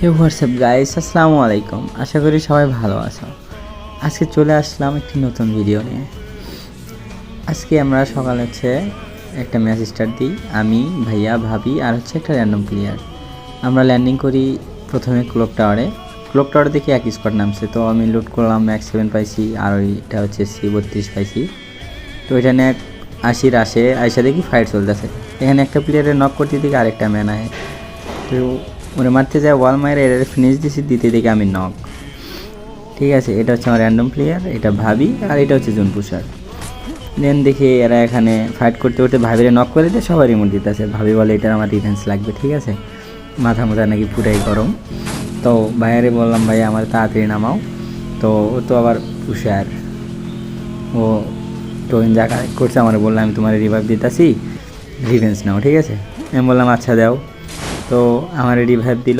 হে WhatsApp guys, আসসালামু আলাইকুম। আশা করি সবাই ভালো আছো। আজকে চলে আসলাম একটি নতুন ভিডিও নিয়ে। আজকে আমরা সকালে একটা ম্যাচ স্টার্ট দিই, আমি, ভাইয়া, ভাবি আর একটা র্যান্ডম প্লেয়ার। আমরা ল্যান্ডিং করি প্রথমে ক্লক টাওয়ারে দেখে এক স্কোয়াড নামছে, তো আমি লুট করলাম, ম্যাক্স 7 পাইছি আর ওইটা হচ্ছে C32 পাইছি। তো এটা নিয়ে 80 আইসা দেখি ফাইট চলতেছে। এখানে একটা প্লেয়ারের নক করতে দেখি আরেকটা ম্যান আয়, তো ওরে মারতে যায়, ওয়াল মায়ের এর ফিনিশ দিতে দেখি আমি নক। ঠিক আছে, এটা হচ্ছে আমার র্যান্ডম প্লেয়ার, এটা ভাবি আর এটা হচ্ছে জুন পুষার। দেন দেখি এরা এখানে ফাইট করতে ভাবিরে নক করে দিয়ে সবাই রিমোট দিতেছে। ভাবি বলে এটার আমার ডিফেন্স লাগবে। ঠিক আছে, মাথা নাকি পুরাই গরম। তো ভাইয়ারে বললাম, ভাই আমার তাড়াতাড়ি নামাও। তো ও তো আবার পুষার, ও টোয়েন যা কালেক্ট করছে আমার বললাম আমি তোমার রিভাইভ দিতেছি, ডিফেন্স নাও। ঠিক আছে, আমি বললাম আচ্ছা দাও। তো আমার রিভাইভ দিল।